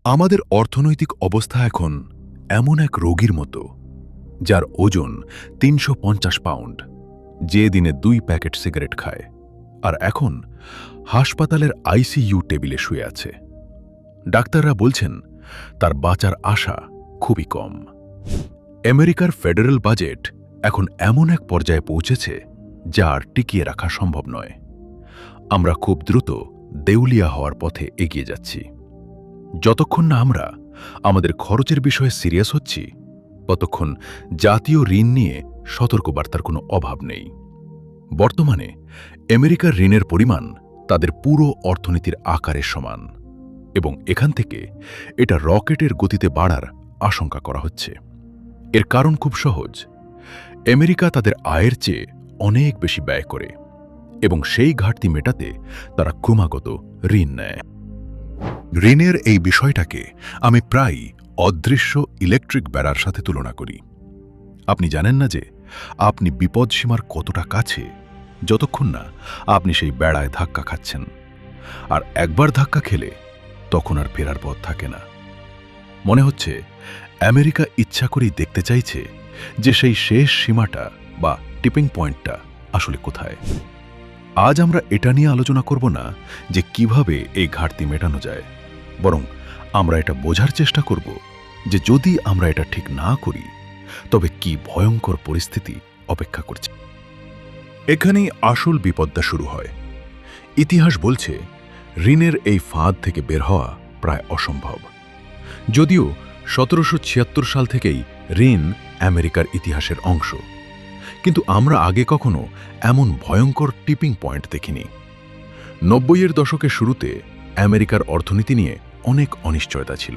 আমাদের অর্থনৈতিক অবস্থা এখন এমন এক রোগীর মতো, যার ওজন ৩৫০ পাউন্ড, যে দিনে ২ প্যাকেট সিগারেট খায়, আর এখন হাসপাতালের আইসিইউ টেবিলে শুয়ে আছে। ডাক্তাররা বলছেন তার বাঁচার আশা খুবই কম। আমেরিকার ফেডারেল বাজেট এখন এমন এক পর্যায়ে পৌঁছেছে যা আর টিকিয়ে রাখা সম্ভব নয়। আমরা খুব দ্রুত দেউলিয়া হওয়ার পথে এগিয়ে যাচ্ছি। যতক্ষণ না আমরা আমাদের খরচের বিষয়ে সিরিয়াস হচ্ছি, ততক্ষণ জাতীয় ঋণ নিয়ে সতর্কবার্তার কোনো অভাব নেই। বর্তমানে আমেরিকার ঋণের পরিমাণ তাদের পুরো অর্থনীতির আকারের সমান, এবং এখান থেকে এটা রকেটের গতিতে বাড়ার আশঙ্কা করা হচ্ছে। এর কারণ খুব সহজ। আমেরিকা তাদের আয়ের চেয়ে অনেক বেশি ব্যয় করে, এবং সেই ঘাটতি মেটাতে তারা ক্রমাগত ঋণ নেয়। ঋণের এই বিষয়টাকে আমি প্রায়ই অদৃশ্য ইলেকট্রিক বেড়ার সাথে তুলনা করি। আপনি জানেন না যে আপনি বিপদসীমার কতটা কাছে, যতক্ষণ না আপনি সেই বেড়ায় ধাক্কা খাচ্ছেন। আর একবার ধাক্কা খেলে তখন আর ফেরার পথ থাকে না। মনে হচ্ছে আমেরিকা ইচ্ছা করেই দেখতে চাইছে যে সেই শেষ সীমাটা বা টিপিং পয়েন্টটা আসলে কোথায়। আজ আমরা এটা নিয়ে আলোচনা করব না যে কিভাবে এই ঘাটতি মেটানো যায়, বরং আমরা এটা বোঝার চেষ্টা করব যে যদি আমরা এটা ঠিক না করি, তবে কি ভয়ঙ্কর পরিস্থিতি অপেক্ষা করছে। এখানেই আসল বিপদটা শুরু হয়। ইতিহাস বলছে ঋণের এই ফাঁদ থেকে বের হওয়া প্রায় অসম্ভব। যদিও ১৭৭৬ সাল থেকেই ঋণ আমেরিকার ইতিহাসের অংশ, কিন্তু আমরা আগে কখনো এমন ভয়ঙ্কর টিপিং পয়েন্ট দেখিনি। ৯০-এর দশকের শুরুতে আমেরিকার অর্থনীতি নিয়ে অনেক অনিশ্চয়তা ছিল।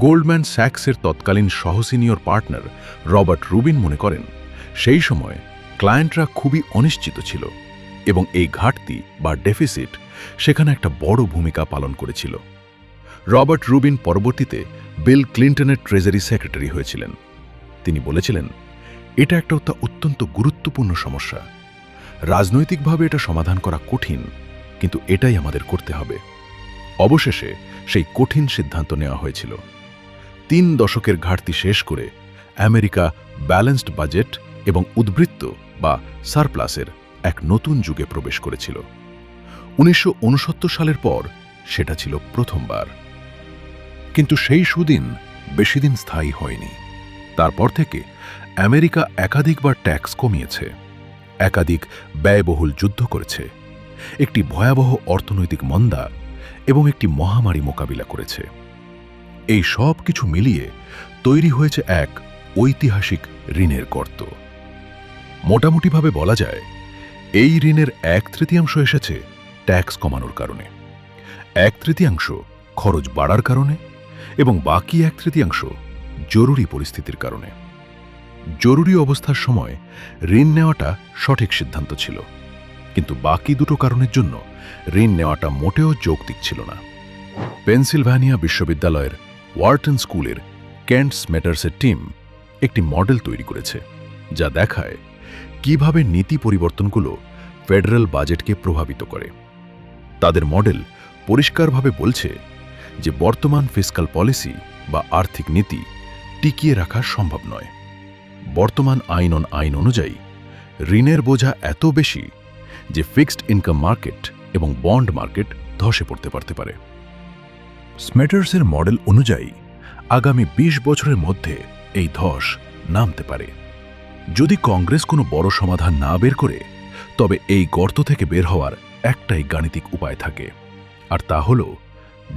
গোল্ডম্যান স্যাক্সের তৎকালীন সহসিনিয়র পার্টনার রবার্ট রুবিন মনে করেন সেই সময় ক্লায়েন্টরা খুবই অনিশ্চিত ছিল, এবং এই ঘাটতি বা ডেফিসিট সেখানে একটা বড় ভূমিকা পালন করেছিল। রবার্ট রুবিন পরবর্তীতে বিল ক্লিন্টনের ট্রেজারি সেক্রেটারি হয়েছিলেন। তিনি বলেছিলেন, এটা একটা অত্যন্ত গুরুত্বপূর্ণ সমস্যা। রাজনৈতিকভাবে এটা সমাধান করা কঠিন, কিন্তু এটাই আমাদের করতে হবে। অবশেষে সেই কঠিন সিদ্ধান্ত নেওয়া হয়েছিল। ৩ দশকের ঘাটতি শেষ করে আমেরিকা ব্যালেন্সড বাজেট এবং উদ্বৃত্ত বা সারপ্লাসের এক নতুন যুগে প্রবেশ করেছিল। ১৯৬৯ সালের পর সেটা ছিল প্রথমবার। কিন্তু সেই সুদিন বেশিদিন স্থায়ী হয়নি। তারপর থেকে আমেরিকা একাধিকবার ট্যাক্স কমিয়েছে, একাধিক ব্যয়বহুল যুদ্ধ করেছে, একটি ভয়াবহ অর্থনৈতিক মন্দা এবং একটি মহামারী মোকাবিলা করেছে। এই সব কিছু মিলিয়ে তৈরি হয়েছে এক ঐতিহাসিক ঋণের গর্ত। মোটামুটিভাবে বলা যায়, এই ঋণের ১/৩ এসেছে ট্যাক্স কমানোর কারণে, ১/৩ খরচ বাড়ার কারণে, এবং বাকি ১/৩ জরুরি পরিস্থিতির কারণে। জরুরি অবস্থার সময় ঋণ নেওয়াটা সঠিক সিদ্ধান্ত ছিল, কিন্তু বাকি দুটো কারণের জন্য ঋণ নেওয়াটা মোটেও যৌক্তিক ছিল না। পেনসিলভানিয়া বিশ্ববিদ্যালয়ের ওয়ার্টন স্কুলের কেন্ট স্মেটার্সের টিম একটি মডেল তৈরি করেছে, যা দেখায় কিভাবে নীতি পরিবর্তনগুলো ফেডারেল বাজেটকে প্রভাবিত করে। তাদের মডেল পরিষ্কারভাবে বলছে যে বর্তমান ফিস্কাল পলিসি বা আর্থিক নীতি টিকিয়ে রাখা সম্ভব নয়। বর্তমান আইন অনুযায়ী ঋণের বোঝা এত বেশি যে ফিক্সড ইনকাম মার্কেট এবং বন্ড মার্কেট ধসে পড়তে পারে। স্মেটার্সের মডেল অনুযায়ী আগামী ২০ বছরের মধ্যে এই ধস নামতে পারে। যদি কংগ্রেস কোনো বড় সমাধান না বের করে, তবে এই গর্ত থেকে বের হওয়ার একটাই গাণিতিক উপায় থাকে, আর তা হল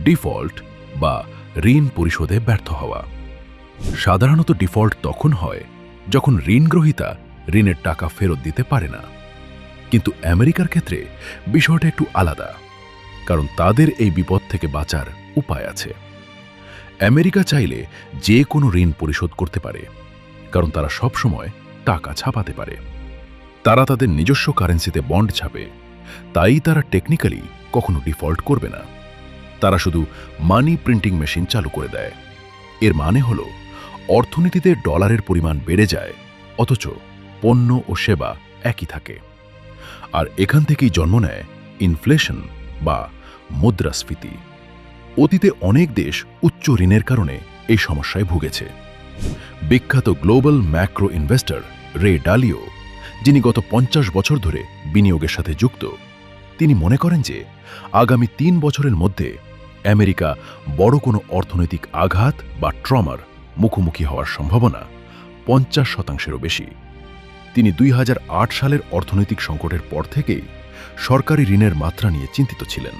ডিফল্ট বা ঋণ পরিশোধে ব্যর্থ হওয়া। সাধারণত ডিফল্ট তখন হয় যখন ঋণগ্রহীতা ঋণের টাকা ফেরত দিতে পারে না। কিন্তু আমেরিকার ক্ষেত্রে বিষয়টা একটু আলাদা, কারণ তাদের এই বিপদ থেকে বাঁচার উপায় আছে। আমেরিকা চাইলে যে কোনো ঋণ পরিশোধ করতে পারে, কারণ তারা সবসময় টাকা ছাপাতে পারে। তারা তাদের নিজস্ব কারেন্সিতে বন্ড ছাপে, তাই তারা টেকনিক্যালি কখনো ডিফল্ট করবে না। তারা শুধু মানি প্রিন্টিং মেশিন চালু করে দেয়। এর মানে হল অর্থনীতিতে ডলারের পরিমাণ বেড়ে যায়, অথচ পণ্য ও সেবা একই থাকে। আর এখান থেকেই জন্ম নেয় ইনফ্লেশন বা মুদ্রাস্ফীতি। অতীতে অনেক দেশ উচ্চ ঋণের কারণে এই সমস্যায় ভুগেছে। বিখ্যাত গ্লোবাল ম্যাক্রো ইনভেস্টর রে ডালিও, যিনি গত 50 বছর ধরে বিনিয়োগের সাথে যুক্ত, তিনি মনে করেন যে আগামী 3 বছরের মধ্যে আমেরিকা বড় কোনো অর্থনৈতিক আঘাত বা ট্রমার মুখোমুখি হওয়ার সম্ভাবনা 50%-এরও বেশি। তিনি 2008 সালের অর্থনৈতিক সংকটের পর থেকেই সরকারি ঋণের মাত্রা নিয়ে চিন্তিত ছিলেন।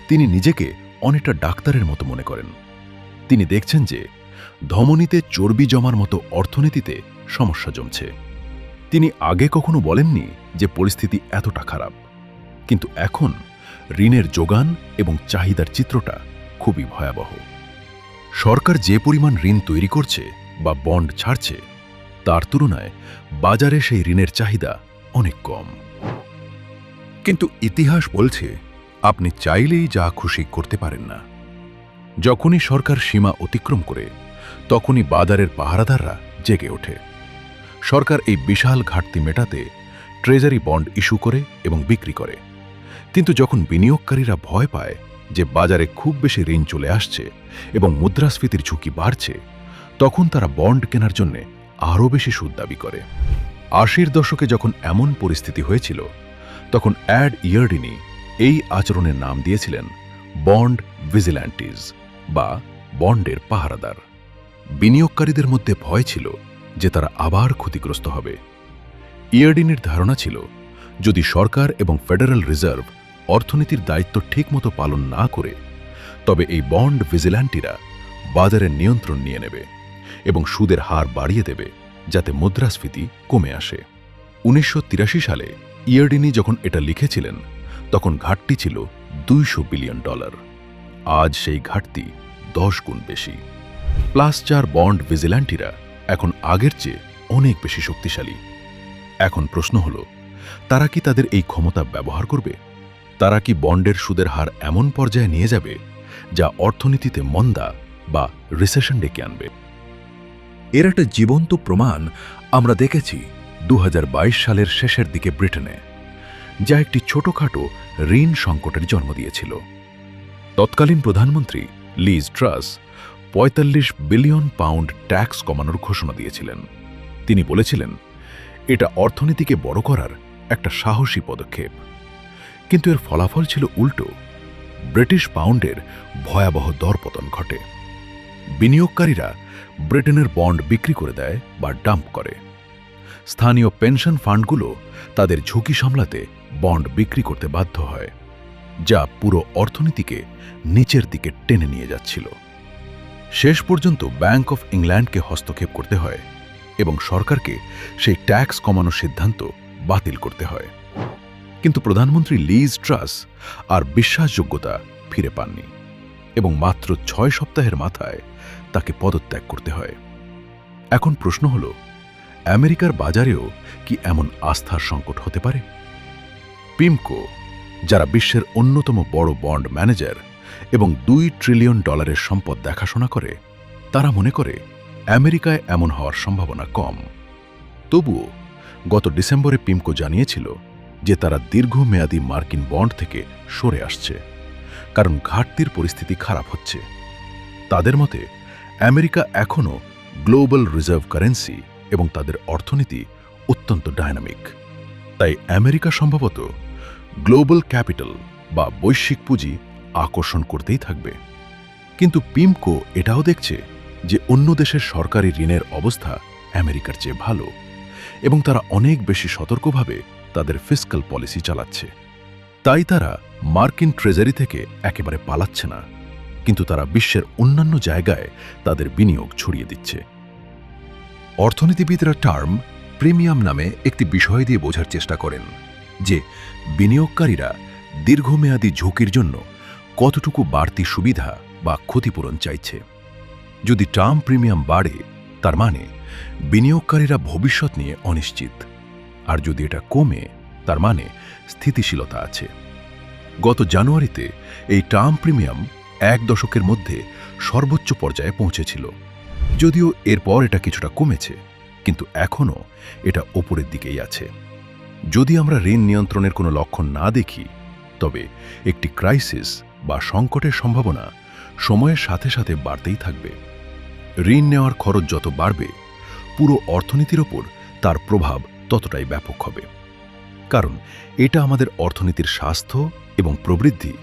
তিনি নিজেকে অনেকটা ডাক্তারের মতো মনে করেন। তিনি দেখছেন যে ধমনীতে চর্বি জমার মতো অর্থনীতিতে সমস্যা জমছে। তিনি আগে কখনো বলেননি যে পরিস্থিতি এতটা খারাপ, কিন্তু এখন ঋণের যোগান এবং চাহিদার চিত্রটা খুবই ভয়াবহ। সরকার যে পরিমাণ ঋণ তৈরি করছে বা বন্ড ছাড়ছে, তার তুলনায় বাজারে সেই ঋণের চাহিদা অনেক কম। কিন্তু ইতিহাস বলছে আপনি চাইলেই যা খুশি করতে পারেন না। যখনই সরকার সীমা অতিক্রম করে, তখনই বাজারের পাহারাদাররা জেগে ওঠে। সরকার এই বিশাল ঘাটতি মেটাতে ট্রেজারি বন্ড ইস্যু করে এবং বিক্রি করে। কিন্তু যখন বিনিয়োগকারীরা ভয় পায় যে বাজারে খুব বেশি ঋণ চলে আসছে এবং মুদ্রাস্ফীতির ঝুঁকি বাড়ছে, তখন তারা বন্ড কেনার জন্য আরও বেশি সুদ দাবি করে। 80-র দশকে যখন এমন পরিস্থিতি হয়েছিল, তখন অ্যাড ইয়ারডিনি এই আচরণের নাম দিয়েছিলেন বন্ড ভিজিল্যান্টিজ বা বন্ডের পাহারাদার। বিনিয়োগকারীদের মধ্যে ভয় ছিল যে তারা আবার ক্ষতিগ্রস্ত হবে। ইয়ারডিনির ধারণা ছিল, যদি সরকার এবং ফেডারেল রিজার্ভ অর্থনীতির দায়িত্ব ঠিকমতো পালন না করে, তবে এই বন্ড ভিজিল্যান্টিরা বাজারের নিয়ন্ত্রণ নিয়ে নেবে এবং সুদের হার বাড়িয়ে দেবে, যাতে মুদ্রাস্ফীতি কমে আসে। 1983 সালে ইয়ারডিনি যখন এটা লিখেছিলেন, তখন ঘাটতি ছিল $200 বিলিয়ন। আজ সেই ঘাটতি 10 গুণ বেশি। +4 বন্ড ভিজিল্যান্টিরা এখন আগের চেয়ে অনেক বেশি শক্তিশালী। এখন প্রশ্ন হল, তারা কি তাদের এই ক্ষমতা ব্যবহার করবে? তারা কি বন্ডের সুদের হার এমন পর্যায়ে নিয়ে যাবে যা অর্থনীতিতে মন্দা বা রিসেশন ডেকে আনবে? এর একটা জীবন্ত প্রমাণ আমরা দেখেছি 2022 সালের শেষের দিকে ব্রিটেনে, যা একটি ছোটখাটো ঋণ সংকটের জন্ম দিয়েছিল। তৎকালীন প্রধানমন্ত্রী লিজ ট্রাস 45 বিলিয়ন পাউন্ড ট্যাক্স কমানোর ঘোষণা দিয়েছিলেন। তিনি বলেছিলেন, এটা অর্থনীতিকে বড় করার একটা সাহসী পদক্ষেপ। কিন্তু এর ফলাফল ছিল উল্টো। ব্রিটিশ পাউন্ডের ভয়াবহ দরপতন ঘটে। বিনিয়োগকারীরা ব্রিটেনের বন্ড বিক্রি করে দেয় বা ডাম্প করে। স্থানীয় পেনশন ফান্ডগুলো তাদের ঝুঁকি সামলাতে বন্ড বিক্রি করতে বাধ্য হয়, যা পুরো অর্থনীতিকে নিচের দিকে টেনে নিয়ে যাচ্ছিল। শেষ পর্যন্ত ব্যাংক অফ ইংল্যান্ডকে হস্তক্ষেপ করতে হয় এবং সরকারকে সেই ট্যাক্স কমানোর সিদ্ধান্ত বাতিল করতে হয়। কিন্তু প্রধানমন্ত্রী লিজ ট্রাস আর বিশ্বাসযোগ্যতা ফিরে পাননি এবং মাত্র 6 সপ্তাহের মাথায় তাকে পদত্যাগ করতে হয়। এখন প্রশ্ন হল, আমেরিকার বাজারেও কি এমন আস্থার সংকট হতে পারে? পিমকো, যারা বিশ্বের অন্যতম বড় বন্ড ম্যানেজার এবং $2 ট্রিলিয়ন সম্পদ দেখাশোনা করে, তারা মনে করে আমেরিকায় এমন হওয়ার সম্ভাবনা কম। তবুও গত ডিসেম্বরে পিমকো জানিয়েছিল যে তারা দীর্ঘমেয়াদী মার্কিন বন্ড থেকে সরে আসছে, কারণ ঘাটতির পরিস্থিতি খারাপ হচ্ছে। তাদের মতে আমেরিকা এখনও গ্লোবাল রিজার্ভ কারেন্সি এবং তাদের অর্থনীতি অত্যন্ত ডায়নামিক। তাই আমেরিকা সম্ভবত গ্লোবাল ক্যাপিটাল বা বৈশ্বিক পুঁজি আকর্ষণ করতেই থাকবে। কিন্তু পিমকো এটাও দেখছে যে অন্য দেশের সরকারি ঋণের অবস্থা আমেরিকার চেয়ে ভালো এবং তারা অনেক বেশি সতর্কভাবে তাদের ফিস্ক্যাল পলিসি চালাচ্ছে। তাই তারা মার্কিন ট্রেজারি থেকে একেবারে পালাচ্ছে না, কিন্তু তারা বিশ্বের অন্যান্য জায়গায় তাদের বিনিয়োগ ছড়িয়ে দিচ্ছে। অর্থনীতিবিদরা টার্ম প্রিমিয়াম নামে একটি বিষয় দিয়ে বোঝার চেষ্টা করেন যে বিনিয়োগকারীরা দীর্ঘমেয়াদী ঝুঁকির জন্য কতটুকু বাড়তি সুবিধা বা ক্ষতিপূরণ চাইছে। যদি টার্ম প্রিমিয়াম বাড়ে, তার মানে বিনিয়োগকারীরা ভবিষ্যৎ নিয়ে অনিশ্চিত, আর যদি এটা কমে, তার মানে স্থিতিশীলতা আছে। গত জানুয়ারিতে এই টার্ম প্রিমিয়াম 1 দশকের মধ্যে সর্বোচ্চ পর্যায়ে পৌঁছেছিল। যদিও এরপর এটা কিছুটা কমেছে, কিন্তু এখনও এটা ওপরের দিকেই আছে। যদি আমরা ঋণ নিয়ন্ত্রণের কোনো লক্ষণ না দেখি, তবে একটি ক্রাইসিস বা সংকটের সম্ভাবনা সময়ের সাথে সাথে বাড়তেই থাকবে। ঋণ নেওয়ার খরচ যত বাড়বে, পুরো অর্থনীতির ওপর তার প্রভাব ততটাই ব্যাপক হবে। কারণ এটা আমাদের অর্থনীতির স্বাস্থ্য এবং প্রবৃদ্ধি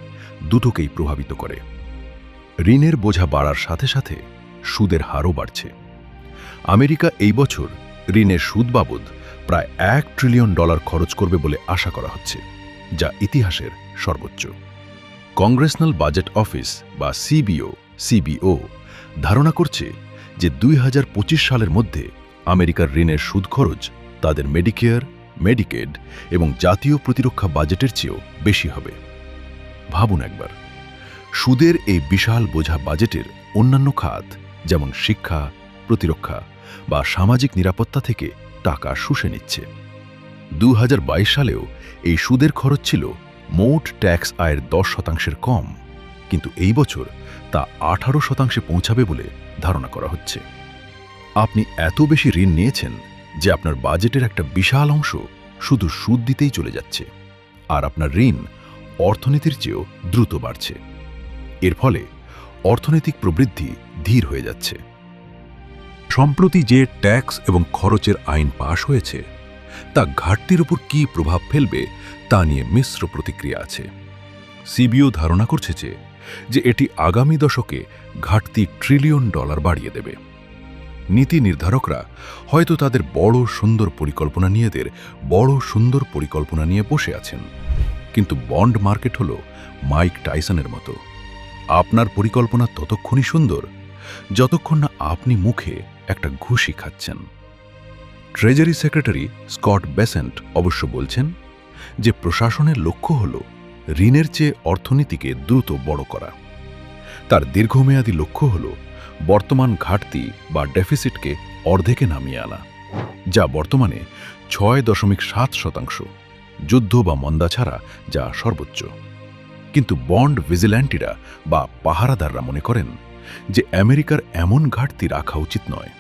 দুটোকেই প্রভাবিত করে। ঋণের বোঝা বাড়ার সাথে সাথে সুদের হারও বাড়ছে। আমেরিকা এই বছর ঋণের সুদ বাবদ প্রায় $1 ট্রিলিয়ন খরচ করবে বলে আশা করা হচ্ছে, যা ইতিহাসের সর্বোচ্চ। কংগ্রেসনাল বাজেট অফিস বা সিবিও ধারণা করছে যে 2025 সালের মধ্যে আমেরিকার ঋণের সুদ খরচ তাদের মেডিকেয়ার, মেডিকেড এবং জাতীয় প্রতিরক্ষা বাজেটের চেয়েও বেশি হবে। ভাবুন একবার, সুদের এই বিশাল বোঝা বাজেটের অন্যান্য খাত যেমন শিক্ষা, প্রতিরক্ষা বা সামাজিক নিরাপত্তা থেকে টাকা শুষে নিচ্ছে। 2022 সালেও এই সুদের খরচ ছিল মোট ট্যাক্স আয়ের 10% কম, কিন্তু এই বছর তা 18% পৌঁছাবে বলে ধারণা করা হচ্ছে। আপনি এত বেশি ঋণ নিয়েছেন যে আপনার বাজেটের একটা বিশাল অংশ শুধু সুদ দিতেই চলে যাচ্ছে, আর আপনার ঋণ অর্থনীতির চেয়েও দ্রুত বাড়ছে। এর ফলে অর্থনৈতিক প্রবৃদ্ধি ধীর হয়ে যাচ্ছে। সম্প্রতি যে ট্যাক্স এবং খরচের আইন পাশ হয়েছে তা ঘাটতির উপর কী প্রভাব ফেলবে তা নিয়ে মিশ্র প্রতিক্রিয়া আছে। সিবিও ধারণা করছে যে এটি আগামী দশকে ঘাটতি $1 ট্রিলিয়ন বাড়িয়ে দেবে। নীতি নির্ধারকরা হয়তো তাদের বড় সুন্দর পরিকল্পনা নিয়ে বসে আছেন, কিন্তু বন্ড মার্কেট হল মাইক টাইসনের মতো। আপনার পরিকল্পনা ততক্ষণই সুন্দর যতক্ষণ না আপনি মুখে একটা ঘুষি খাচ্ছেন। ট্রেজারি সেক্রেটারি স্কট বেসেন্ট অবশ্য বলছেন যে প্রশাসনের লক্ষ্য হল ঋণের চেয়ে অর্থনীতিকে দ্রুত বড় করা। তার দীর্ঘমেয়াদী লক্ষ্য হল বর্তমান ঘাটতি বা ডেফিসিটকে অর্ধেকে নামিয়ে আনা, যা বর্তমানে 6.7%, যুদ্ধ বা মন্দা ছাড়া যা সর্বোচ্চ। কিন্তু বন্ড ভিজিল্যান্টিরা বা পাহারাদাররা মনে করেন যে আমেরিকার এমন ঘাটতি রাখা উচিত নয়।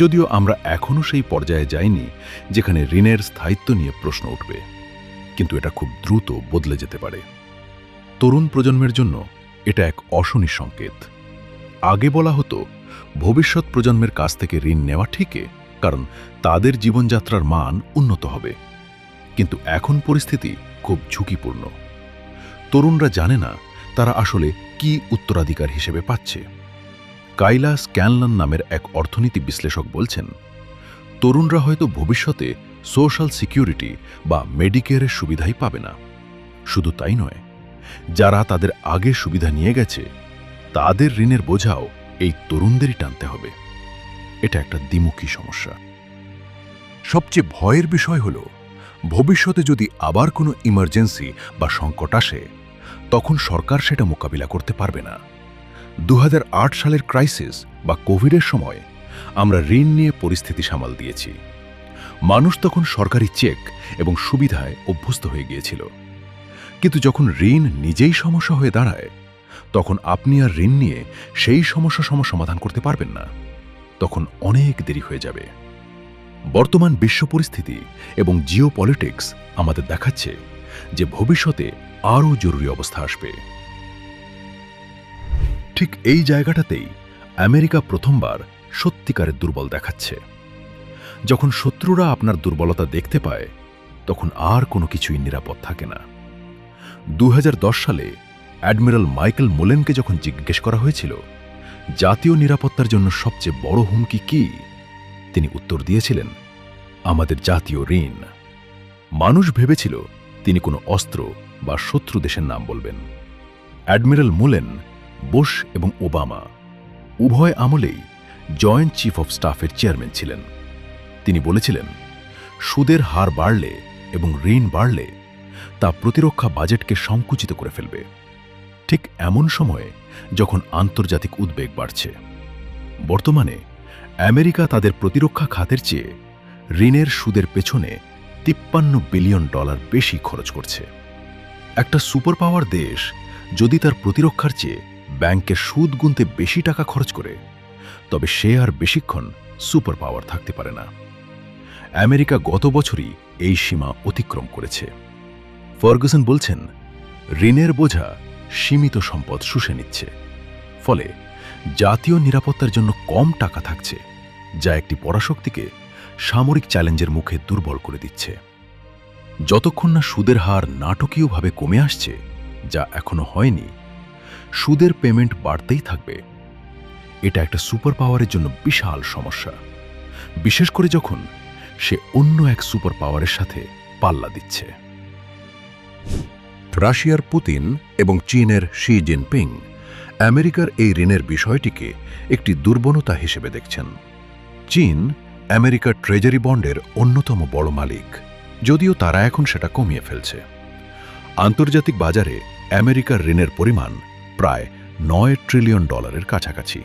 যদিও আমরা এখনও সেই পর্যায়ে যাইনি যেখানে ঋণের স্থায়িত্ব নিয়ে প্রশ্ন উঠবে, কিন্তু এটা খুব দ্রুত বদলে যেতে পারে। তরুণ প্রজন্মের জন্য এটা এক অশনি সংকেত। আগে বলা হতো ভবিষ্যৎ প্রজন্মের কাছ থেকে ঋণ নেওয়া ঠিকই, কারণ তাদের জীবনযাত্রার মান উন্নত হবে। কিন্তু এখন পরিস্থিতি খুব ঝুঁকিপূর্ণ। তরুণরা জানে না তারা আসলে কি উত্তরাধিকার হিসেবে পাচ্ছে। কাইলা স্ক্যানলন নামের এক অর্থনীতি বিশ্লেষক বলছেন, তরুণরা হয়তো ভবিষ্যতে সোশ্যাল সিকিউরিটি বা মেডিকেয়ারের সুবিধাই পাবে না। শুধু তাই নয়, যারা তাদের আগে সুবিধা নিয়ে গেছে তাদের ঋণের বোঝাও এই তরুণদেরই টানতে হবে। এটা একটা দ্বিমুখী সমস্যা। সবচেয়ে ভয়ের বিষয় হল ভবিষ্যতে যদি আবার কোনো ইমার্জেন্সি বা সংকট আসে, তখন সরকার সেটা মোকাবিলা করতে পারবে না। 2008 সালের ক্রাইসিস বা কোভিডের সময় আমরা ঋণ নিয়ে পরিস্থিতি সামাল দিয়েছি। মানুষ তখন সরকারি চেক এবং সুবিধায় অভ্যস্ত হয়ে গিয়েছিল। কিন্তু যখন ঋণ নিজেই সমস্যা হয়ে দাঁড়ায়, তখন আপনি আর ঋণ নিয়ে সেই সমস্যা সমাধান করতে পারবেন না। তখন অনেক দেরি হয়ে যাবে। বর্তমান বিশ্ব পরিস্থিতি এবং জিওপলিটিক্স আমাদের দেখাচ্ছে যে ভবিষ্যতে আরও জরুরি অবস্থা আসবে। ঠিক এই জায়গাটাতেই আমেরিকা প্রথমবার সত্যিকারের দুর্বল দেখাচ্ছে। যখন শত্রুরা আপনার দুর্বলতা দেখতে পায়, তখন আর কোনো কিছুই নিরাপদ থাকে না। 2010 সালে অ্যাডমিরাল মাইকেল মোলেনকে যখন জিজ্ঞেস করা হয়েছিল জাতীয় নিরাপত্তার জন্য সবচেয়ে বড় হুমকি কি, তিনি উত্তর দিয়েছিলেন, আমাদের জাতীয় ঋণ। মানুষ ভেবেছিল তিনি কোনো অস্ত্র বা শত্রু দেশের নাম বলবেন। অ্যাডমিরাল মোলেন বুশ এবং ওবামা উভয় আমলেই জয়েন্ট চিফ অফ স্টাফের চেয়ারম্যান ছিলেন। তিনি বলেছিলেন, সুদের হার বাড়লে এবং ঋণ বাড়লে তা প্রতিরক্ষা বাজেটকে সংকুচিত করে ফেলবে। ঠিক এমন সময়ে যখন আন্তর্জাতিক উদ্বেগ বাড়ছে। বর্তমানে আমেরিকা তাদের প্রতিরক্ষা খাতের চেয়ে ঋণের সুদের পেছনে $53 বিলিয়ন বেশি খরচ করছে। একটা সুপার পাওয়ার দেশ যদি তার প্রতিরক্ষার চেয়ে ব্যাংকের সুদ গুনতে বেশি টাকা খরচ করে, তবে সে আর বেশিক্ষণ সুপার পাওয়ার থাকতে পারে না। আমেরিকা গত বছরই এই সীমা অতিক্রম করেছে। ফার্গুসন বলছেন, ঋণের বোঝা সীমিত সম্পদ শুষে নিচ্ছে। ফলে জাতীয় নিরাপত্তার জন্য কম টাকা থাকছে, যা একটি পরাশক্তিকে সামরিক চ্যালেঞ্জের মুখে দুর্বল করে দিচ্ছে। যতক্ষণ না সুদের হার নাটকীয়ভাবে কমে আসছে, যা এখনো হয়নি, সুদের পেমেন্ট বাড়তেই থাকবে। এটা একটা সুপার পাওয়ারের জন্য বিশাল সমস্যা, বিশেষ করে যখন সে অন্য এক সুপার পাওয়ারের সাথে পাল্লা দিচ্ছে। রাশিয়ার পুতিন এবং চীনের শি জিনপিং আমেরিকার এই ঋণের বিষয়টিকে একটি দুর্বলতা হিসেবে দেখছেন। চীন আমেরিকার ট্রেজারি বন্ডের অন্যতম বড় মালিক, যদিও তারা এখন সেটা কমিয়ে ফেলছে। আন্তর্জাতিক বাজারে আমেরিকার ঋণের পরিমাণ প্রায় $9 ট্রিলিয়ন কাছাকাছি।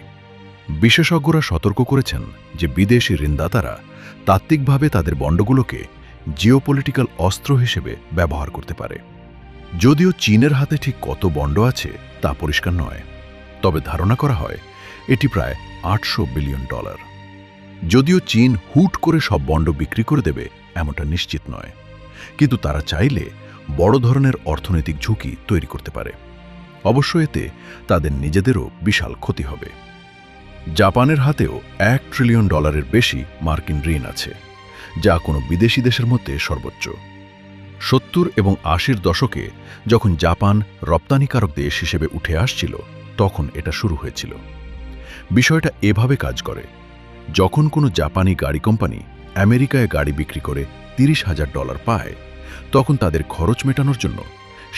বিশেষজ্ঞরা সতর্ক করেছেন যে বিদেশি ঋণদাতারা তাত্ত্বিকভাবে তাদের বন্ডগুলোকে জিওপলিটিক্যাল অস্ত্র হিসেবে ব্যবহার করতে পারে। যদিও চীনের হাতে ঠিক কত বন্ড আছে তা পরিষ্কার নয়, তবে ধারণা করা হয় এটি প্রায় $800 বিলিয়ন। যদিও চীন হুট করে সব বন্ড বিক্রি করে দেবে এমনটা নিশ্চিত নয়, কিন্তু তারা চাইলে বড় ধরনের অর্থনৈতিক ঝুঁকি তৈরি করতে পারে। অবশ্য এতে তাদের নিজেদেরও বিশাল ক্ষতি হবে। জাপানের হাতেও $1 ট্রিলিয়ন বেশি মার্কিন ঋণ আছে, যা কোনো বিদেশি দেশের মধ্যে সর্বোচ্চ। 70 এবং 80-র দশকে যখন জাপান রপ্তানিকারক দেশ হিসেবে উঠে আসছিল, তখন এটা শুরু হয়েছিল। বিষয়টা এভাবে কাজ করে, যখন কোনো জাপানি গাড়ি কোম্পানি আমেরিকায় গাড়ি বিক্রি করে $30,000 পায়, তখন তাদের খরচ মেটানোর জন্য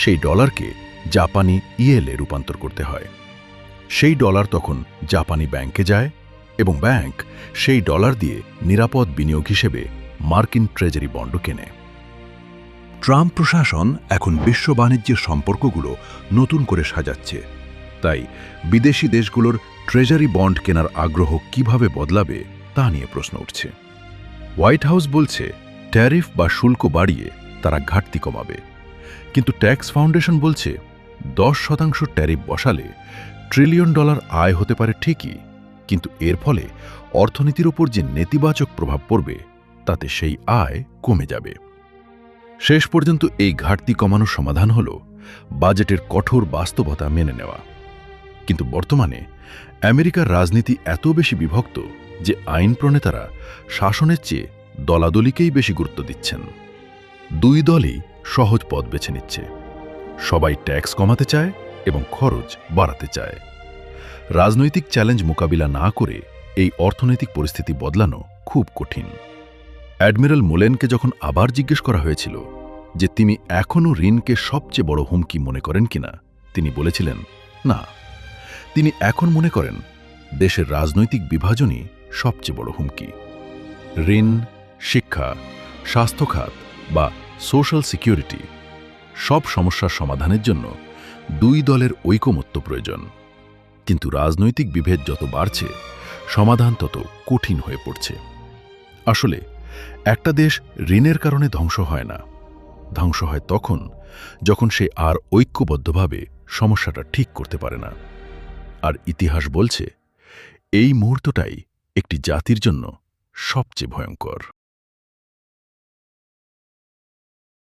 সেই ডলারকে জাপানি ইয়েলে রূপান্তর করতে হয়। সেই ডলার তখন জাপানি ব্যাংকে যায় এবং ব্যাংক সেই ডলার দিয়ে নিরাপদ বিনিয়োগ হিসেবে মার্কিন ট্রেজারি বন্ড কেনে। ট্রাম্প প্রশাসন এখন বিশ্ব বাণিজ্যের সম্পর্কগুলো নতুন করে সাজাচ্ছে, তাই বিদেশি দেশগুলোর ট্রেজারি বন্ড কেনার আগ্রহ কিভাবে বদলাবে তা নিয়ে প্রশ্ন উঠছে। হোয়াইট হাউস বলছে ট্যারিফ বা শুল্ক বাড়িয়ে তারা ঘাটতি কমাবে, কিন্তু ট্যাক্স ফাউন্ডেশন বলছে 10% ট্যারিফ বসালে $1 ট্রিলিয়ন আয় হতে পারে ঠিকই, কিন্তু এর ফলে অর্থনীতির ওপর যে নেতিবাচক প্রভাব পড়বে তাতে সেই আয় কমে যাবে। শেষ পর্যন্ত এই ঘাটতি কমানোর সমাধান হল বাজেটের কঠোর বাস্তবতা মেনে নেওয়া। কিন্তু বর্তমানে আমেরিকার রাজনীতি এত বেশি বিভক্ত যে আইন প্রণেতারা শাসনের চেয়ে দলাদলিকেই বেশি গুরুত্ব দিচ্ছেন। দুই দলই সহজ পথ বেছে নিচ্ছে, সবাই ট্যাক্স কমাতে চায় এবং খরচ বাড়াতে চায়। রাজনৈতিক চ্যালেঞ্জ মোকাবিলা না করে এই অর্থনৈতিক পরিস্থিতি বদলানো খুব কঠিন। অ্যাডমিরাল মোলেনকে যখন আবার জিজ্ঞেস করা হয়েছিল যে তিনি এখনও ঋণকে সবচেয়ে বড় হুমকি মনে করেন কিনা, তিনি বলেছিলেন না, তিনি এখন মনে করেন দেশের রাজনৈতিক বিভাজনই সবচেয়ে বড় হুমকি। ঋণ, শিক্ষা, স্বাস্থ্য খাত বা সোশ্যাল সিকিউরিটি সব সমস্যার সমাধানের জন্য দুই দলের ঐকমত্য প্রয়োজন। কিন্তু রাজনৈতিক বিভেদ যত বাড়ছে, সমাধান তত কঠিন হয়ে পড়ছে। আসলে একটা দেশ ঋণের কারণে ধ্বংস হয় না, ধ্বংস হয় তখন যখন সে আর ঐক্যবদ্ধভাবে সমস্যাটা ঠিক করতে পারে না। আর ইতিহাস বলছে এই মুহূর্তটাই একটি জাতির জন্য সবচেয়ে ভয়ঙ্কর।